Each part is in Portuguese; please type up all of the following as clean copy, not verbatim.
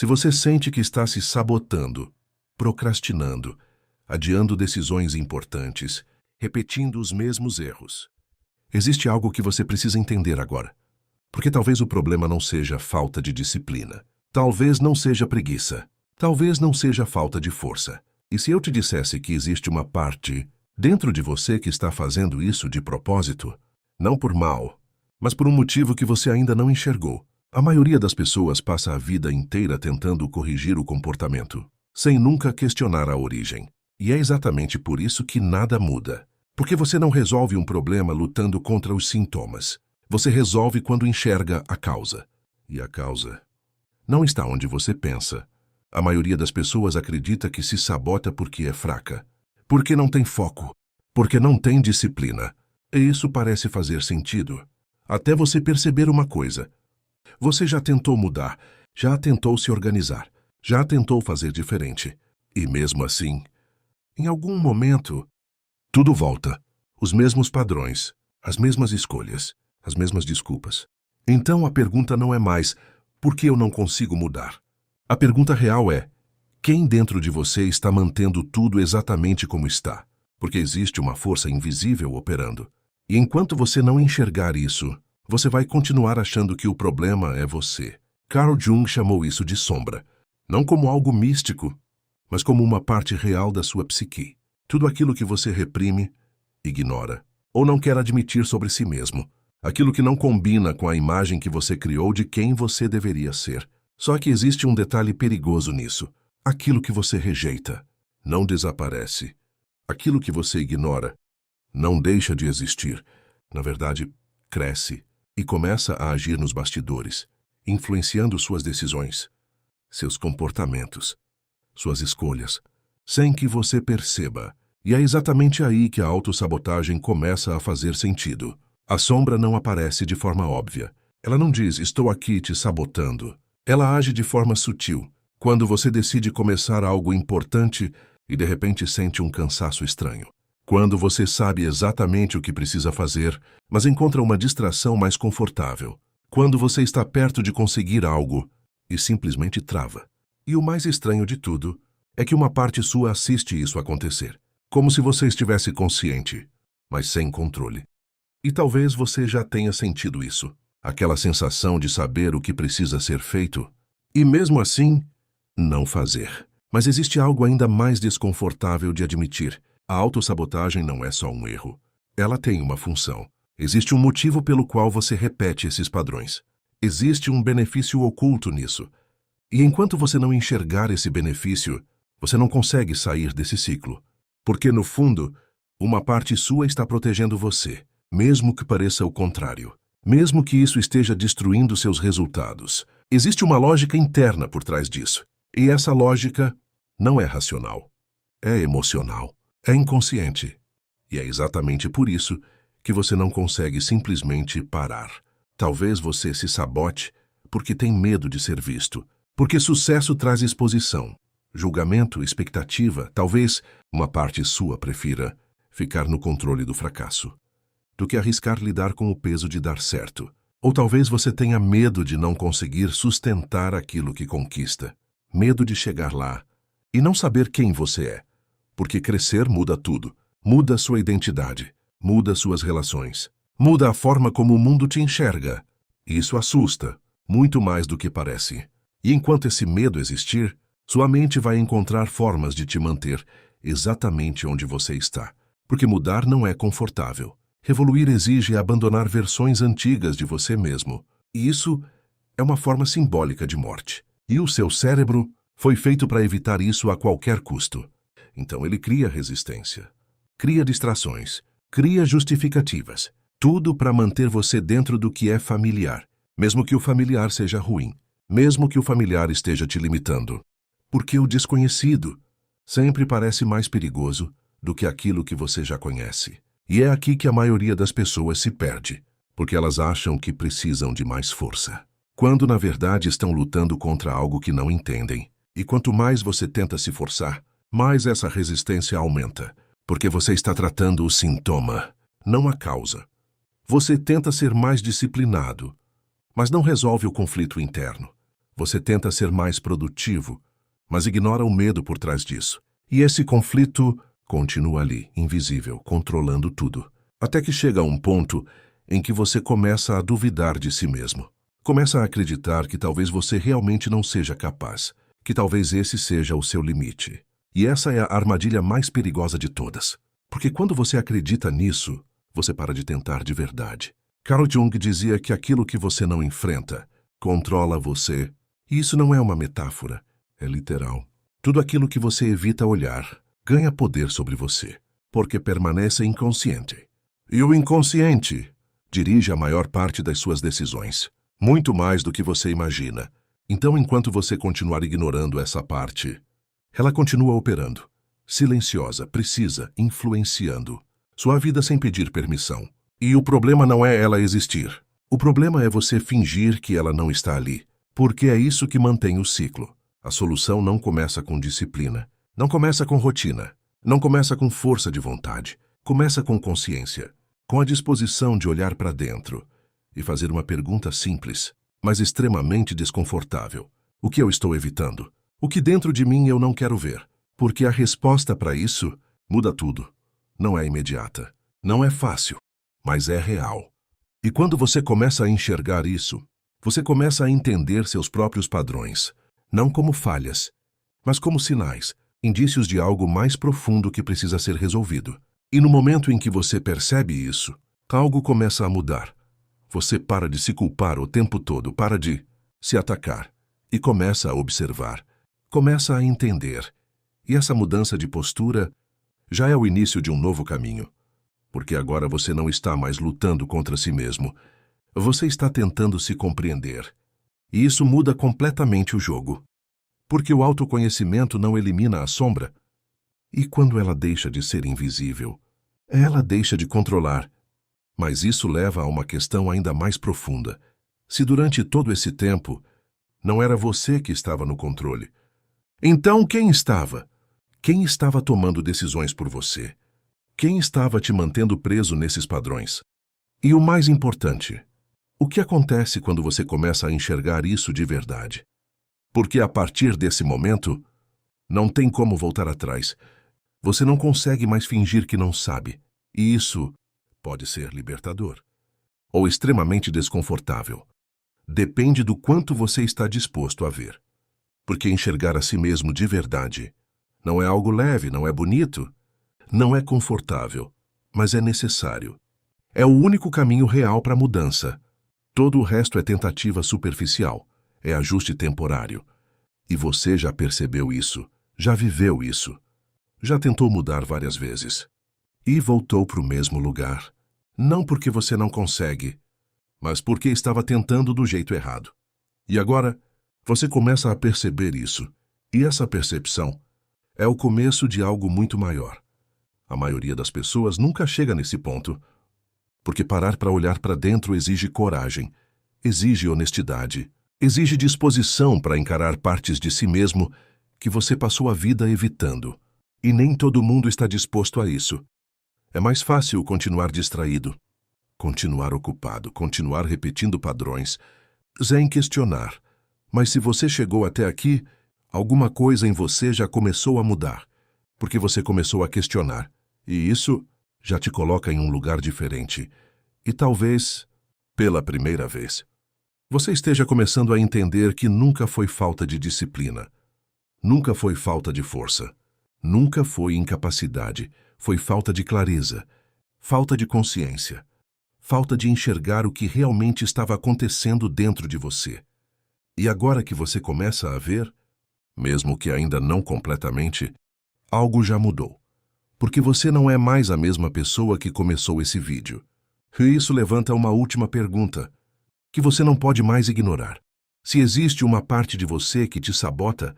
Se você sente que está se sabotando, procrastinando, adiando decisões importantes, repetindo os mesmos erros, existe algo que você precisa entender agora. Porque talvez o problema não seja falta de disciplina. Talvez não seja preguiça. Talvez não seja falta de força. E se eu te dissesse que existe uma parte dentro de você que está fazendo isso de propósito, não por mal, mas por um motivo que você ainda não enxergou. A maioria das pessoas passa a vida inteira tentando corrigir o comportamento, sem nunca questionar a origem. E é exatamente por isso que nada muda. Porque você não resolve um problema lutando contra os sintomas. Você resolve quando enxerga a causa. E a causa não está onde você pensa. A maioria das pessoas acredita que se sabota porque é fraca, porque não tem foco, porque não tem disciplina. E isso parece fazer sentido, até você perceber uma coisa. Você já tentou mudar, já tentou se organizar, já tentou fazer diferente. E mesmo assim, em algum momento, tudo volta. Os mesmos padrões, as mesmas escolhas, as mesmas desculpas. Então a pergunta não é mais, por que eu não consigo mudar? A pergunta real é, quem dentro de você está mantendo tudo exatamente como está? Porque existe uma força invisível operando. E enquanto você não enxergar isso, você vai continuar achando que o problema é você. Carl Jung chamou isso de sombra, não como algo místico, mas como uma parte real da sua psique. Tudo aquilo que você reprime, ignora, ou não quer admitir sobre si mesmo. Aquilo que não combina com a imagem que você criou de quem você deveria ser. Só que existe um detalhe perigoso nisso. Aquilo que você rejeita não desaparece. Aquilo que você ignora não deixa de existir. Na verdade, cresce e começa a agir nos bastidores, influenciando suas decisões, seus comportamentos, suas escolhas, sem que você perceba. E é exatamente aí que a autossabotagem começa a fazer sentido. A sombra não aparece de forma óbvia. Ela não diz, estou aqui te sabotando. Ela age de forma sutil, quando você decide começar algo importante e de repente sente um cansaço estranho. Quando você sabe exatamente o que precisa fazer, mas encontra uma distração mais confortável. Quando você está perto de conseguir algo e simplesmente trava. E o mais estranho de tudo é que uma parte sua assiste isso acontecer, como se você estivesse consciente, mas sem controle. E talvez você já tenha sentido isso, aquela sensação de saber o que precisa ser feito e mesmo assim, não fazer. Mas existe algo ainda mais desconfortável de admitir. A autossabotagem não é só um erro. Ela tem uma função. Existe um motivo pelo qual você repete esses padrões. Existe um benefício oculto nisso. E enquanto você não enxergar esse benefício, você não consegue sair desse ciclo. Porque, no fundo, uma parte sua está protegendo você, mesmo que pareça o contrário. Mesmo que isso esteja destruindo seus resultados. Existe uma lógica interna por trás disso. E essa lógica não é racional. É emocional. É inconsciente. E é exatamente por isso que você não consegue simplesmente parar. Talvez você se sabote porque tem medo de ser visto. Porque sucesso traz exposição, julgamento, expectativa. Talvez uma parte sua prefira ficar no controle do fracasso do que arriscar lidar com o peso de dar certo. Ou talvez você tenha medo de não conseguir sustentar aquilo que conquista. Medo de chegar lá e não saber quem você é. Porque crescer muda tudo. Muda sua identidade, muda suas relações, muda a forma como o mundo te enxerga. Isso assusta, muito mais do que parece. E enquanto esse medo existir, sua mente vai encontrar formas de te manter exatamente onde você está. Porque mudar não é confortável. Revoluir exige abandonar versões antigas de você mesmo. E isso é uma forma simbólica de morte. E o seu cérebro foi feito para evitar isso a qualquer custo. Então ele cria resistência, cria distrações, cria justificativas. Tudo para manter você dentro do que é familiar, mesmo que o familiar seja ruim, mesmo que o familiar esteja te limitando. Porque o desconhecido sempre parece mais perigoso do que aquilo que você já conhece. E é aqui que a maioria das pessoas se perde, porque elas acham que precisam de mais força, quando na verdade estão lutando contra algo que não entendem. E quanto mais você tenta se forçar, mais essa resistência aumenta, porque você está tratando o sintoma, não a causa. Você tenta ser mais disciplinado, mas não resolve o conflito interno. Você tenta ser mais produtivo, mas ignora o medo por trás disso. E esse conflito continua ali, invisível, controlando tudo. Até que chega a um ponto em que você começa a duvidar de si mesmo. Começa a acreditar que talvez você realmente não seja capaz, que talvez esse seja o seu limite. E essa é a armadilha mais perigosa de todas. Porque quando você acredita nisso, você para de tentar de verdade. Carl Jung dizia que aquilo que você não enfrenta controla você. E isso não é uma metáfora, é literal. Tudo aquilo que você evita olhar ganha poder sobre você, porque permanece inconsciente. E o inconsciente dirige a maior parte das suas decisões, muito mais do que você imagina. Então, enquanto você continuar ignorando essa parte, ela continua operando, silenciosa, precisa, influenciando sua vida sem pedir permissão. E o problema não é ela existir. O problema é você fingir que ela não está ali, porque é isso que mantém o ciclo. A solução não começa com disciplina, não começa com rotina, não começa com força de vontade. Começa com consciência, com a disposição de olhar para dentro e fazer uma pergunta simples, mas extremamente desconfortável. O que eu estou evitando? O que dentro de mim eu não quero ver? Porque a resposta para isso muda tudo. Não é imediata, não é fácil, mas é real. E quando você começa a enxergar isso, você começa a entender seus próprios padrões, não como falhas, mas como sinais, indícios de algo mais profundo que precisa ser resolvido. E no momento em que você percebe isso, algo começa a mudar. Você para de se culpar o tempo todo, para de se atacar e começa a observar, começa a entender. E essa mudança de postura já é o início de um novo caminho, porque agora você não está mais lutando contra si mesmo, você está tentando se compreender. E isso muda completamente o jogo, porque o autoconhecimento não elimina a sombra. E quando ela deixa de ser invisível, ela deixa de controlar. Mas isso leva a uma questão ainda mais profunda. Se durante todo esse tempo não era você que estava no controle, então quem estava? Quem estava tomando decisões por você? Quem estava te mantendo preso nesses padrões? E o mais importante, o que acontece quando você começa a enxergar isso de verdade? Porque a partir desse momento, não tem como voltar atrás. Você não consegue mais fingir que não sabe. E isso pode ser libertador ou extremamente desconfortável. Depende do quanto você está disposto a ver. Porque enxergar a si mesmo de verdade não é algo leve, não é bonito, não é confortável, mas é necessário. É o único caminho real para a mudança. Todo o resto é tentativa superficial, é ajuste temporário. E você já percebeu isso, já viveu isso, já tentou mudar várias vezes. E voltou para o mesmo lugar. Não porque você não consegue, mas porque estava tentando do jeito errado. E agora, você começa a perceber isso. E essa percepção é o começo de algo muito maior. A maioria das pessoas nunca chega nesse ponto, porque parar para olhar para dentro exige coragem, exige honestidade, exige disposição para encarar partes de si mesmo que você passou a vida evitando. E nem todo mundo está disposto a isso. É mais fácil continuar distraído, continuar ocupado, continuar repetindo padrões, sem questionar. Mas se você chegou até aqui, alguma coisa em você já começou a mudar, porque você começou a questionar. E isso já te coloca em um lugar diferente. E talvez, pela primeira vez, você esteja começando a entender que nunca foi falta de disciplina, nunca foi falta de força, nunca foi incapacidade, foi falta de clareza, falta de consciência, falta de enxergar o que realmente estava acontecendo dentro de você. E agora que você começa a ver, mesmo que ainda não completamente, algo já mudou. Porque você não é mais a mesma pessoa que começou esse vídeo. E isso levanta uma última pergunta, que você não pode mais ignorar. Se existe uma parte de você que te sabota,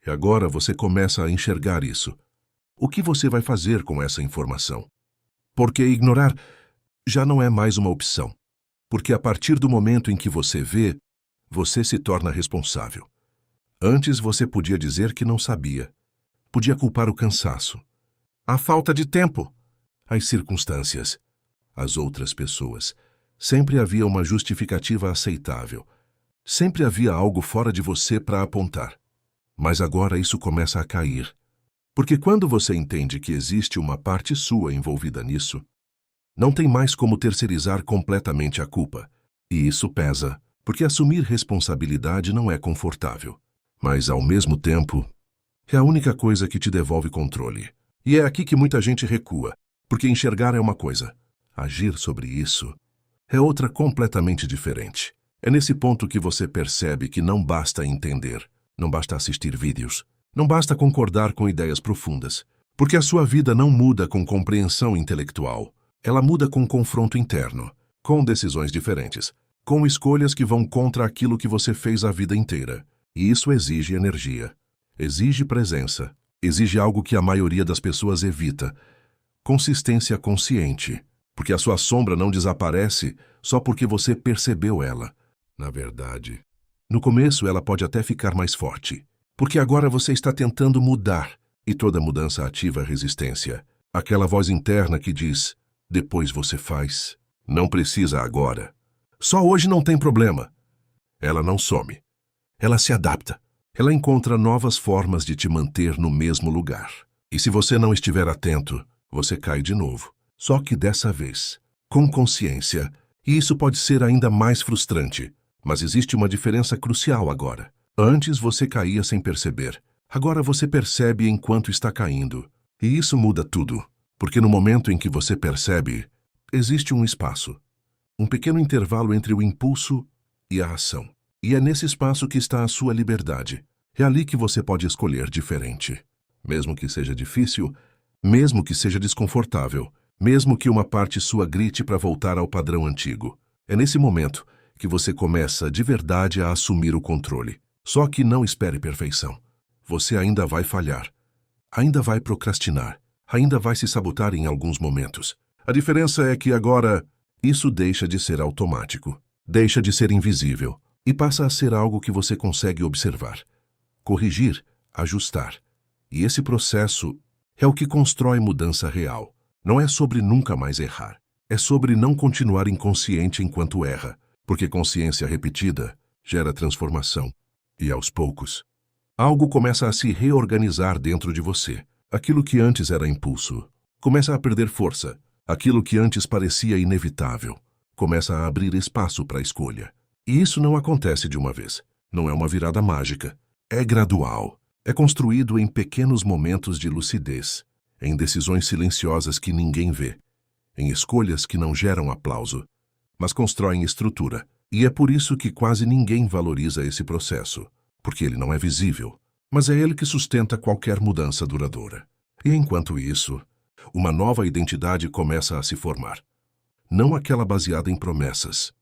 e agora você começa a enxergar isso, o que você vai fazer com essa informação? Porque ignorar já não é mais uma opção. Porque a partir do momento em que você vê, você se torna responsável. Antes você podia dizer que não sabia. Podia culpar o cansaço, a falta de tempo, as circunstâncias, as outras pessoas. Sempre havia uma justificativa aceitável. Sempre havia algo fora de você para apontar. Mas agora isso começa a cair. Porque quando você entende que existe uma parte sua envolvida nisso, não tem mais como terceirizar completamente a culpa. E isso pesa, porque assumir responsabilidade não é confortável. Mas, ao mesmo tempo, é a única coisa que te devolve controle. E é aqui que muita gente recua, porque enxergar é uma coisa. Agir sobre isso é outra completamente diferente. É nesse ponto que você percebe que não basta entender, não basta assistir vídeos, não basta concordar com ideias profundas, porque a sua vida não muda com compreensão intelectual. Ela muda com confronto interno, com decisões diferentes, com escolhas que vão contra aquilo que você fez a vida inteira. E isso exige energia, exige presença, exige algo que a maioria das pessoas evita: consistência consciente, porque a sua sombra não desaparece só porque você percebeu ela. Na verdade, no começo ela pode até ficar mais forte, porque agora você está tentando mudar, e toda mudança ativa resistência. Aquela voz interna que diz: depois você faz. Não precisa agora. Só hoje não tem problema. Ela não some. Ela se adapta. Ela encontra novas formas de te manter no mesmo lugar. E se você não estiver atento, você cai de novo. Só que dessa vez, com consciência, e isso pode ser ainda mais frustrante. Mas existe uma diferença crucial agora. Antes você caía sem perceber. Agora você percebe enquanto está caindo. E isso muda tudo. Porque no momento em que você percebe, existe um espaço, um pequeno intervalo entre o impulso e a ação. E é nesse espaço que está a sua liberdade. É ali que você pode escolher diferente. Mesmo que seja difícil, mesmo que seja desconfortável, mesmo que uma parte sua grite para voltar ao padrão antigo. É nesse momento que você começa de verdade a assumir o controle. Só que não espere perfeição. Você ainda vai falhar, ainda vai procrastinar, ainda vai se sabotar em alguns momentos. A diferença é que agora isso deixa de ser automático, deixa de ser invisível e passa a ser algo que você consegue observar, corrigir, ajustar. E esse processo é o que constrói mudança real. Não é sobre nunca mais errar. É sobre não continuar inconsciente enquanto erra, porque consciência repetida gera transformação. E aos poucos, algo começa a se reorganizar dentro de você. Aquilo que antes era impulso começa a perder força. Aquilo que antes parecia inevitável começa a abrir espaço para a escolha. E isso não acontece de uma vez. Não é uma virada mágica. É gradual. É construído em pequenos momentos de lucidez, em decisões silenciosas que ninguém vê, em escolhas que não geram aplauso, mas constroem estrutura. E é por isso que quase ninguém valoriza esse processo, porque ele não é visível, mas é ele que sustenta qualquer mudança duradoura. E enquanto isso, uma nova identidade começa a se formar. Não aquela baseada em promessas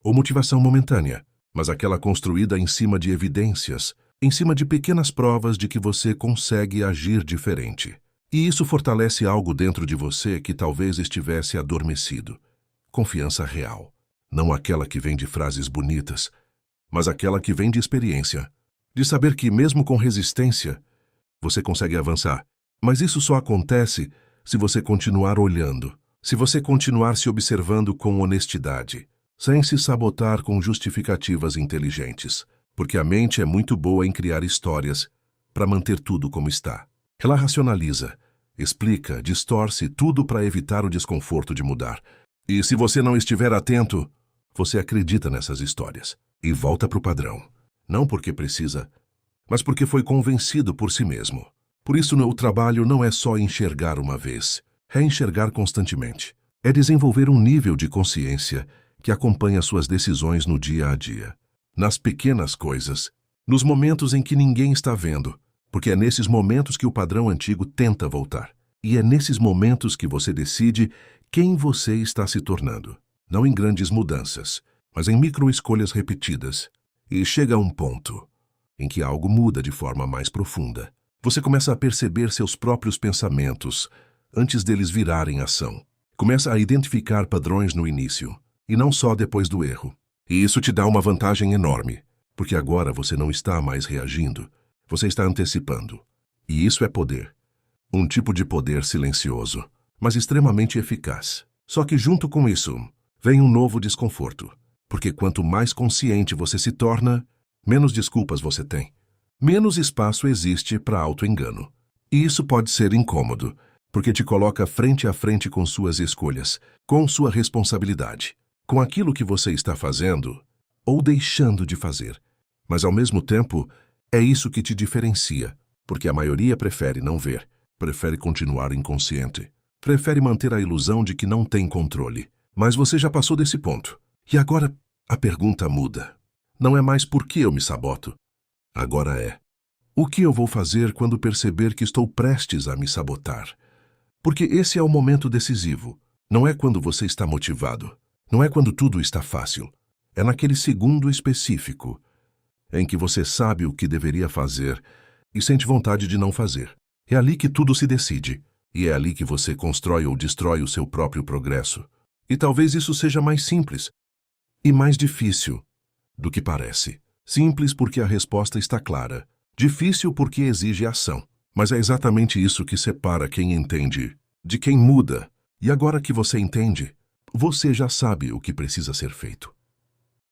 ou motivação momentânea, mas aquela construída em cima de evidências, em cima de pequenas provas de que você consegue agir diferente. E isso fortalece algo dentro de você que talvez estivesse adormecido. Confiança real. Não aquela que vem de frases bonitas, mas aquela que vem de experiência. De saber que, mesmo com resistência, você consegue avançar. Mas isso só acontece se você continuar olhando, se você continuar se observando com honestidade, sem se sabotar com justificativas inteligentes. Porque a mente é muito boa em criar histórias para manter tudo como está. Ela racionaliza, explica, distorce tudo para evitar o desconforto de mudar. E se você não estiver atento, você acredita nessas histórias e volta para o padrão. Não porque precisa, mas porque foi convencido por si mesmo. Por isso, o trabalho não é só enxergar uma vez, é enxergar constantemente. É desenvolver um nível de consciência que acompanha suas decisões no dia a dia. Nas pequenas coisas, nos momentos em que ninguém está vendo, porque é nesses momentos que o padrão antigo tenta voltar. E é nesses momentos que você decide quem você está se tornando. Não em grandes mudanças, mas em micro-escolhas repetidas. E chega a um ponto em que algo muda de forma mais profunda. Você começa a perceber seus próprios pensamentos antes deles virarem ação. Começa a identificar padrões no início, e não só depois do erro. E isso te dá uma vantagem enorme, porque agora você não está mais reagindo, você está antecipando. E isso é poder. Um tipo de poder silencioso, mas extremamente eficaz. Só que junto com isso, vem um novo desconforto. Porque quanto mais consciente você se torna, menos desculpas você tem. Menos espaço existe para auto-engano. E isso pode ser incômodo, porque te coloca frente a frente com suas escolhas, com sua responsabilidade, com aquilo que você está fazendo ou deixando de fazer. Mas, ao mesmo tempo, é isso que te diferencia, porque a maioria prefere não ver, prefere continuar inconsciente, prefere manter a ilusão de que não tem controle. Mas você já passou desse ponto. E agora a pergunta muda. Não é mais por que eu me saboto. Agora é: o que eu vou fazer quando perceber que estou prestes a me sabotar? Porque esse é o momento decisivo. Não é quando você está motivado. Não é quando tudo está fácil. É naquele segundo específico em que você sabe o que deveria fazer e sente vontade de não fazer. É ali que tudo se decide. E é ali que você constrói ou destrói o seu próprio progresso. E talvez isso seja mais simples e mais difícil do que parece. Simples porque a resposta está clara. Difícil porque exige ação. Mas é exatamente isso que separa quem entende de quem muda. E agora que você entende, você já sabe o que precisa ser feito.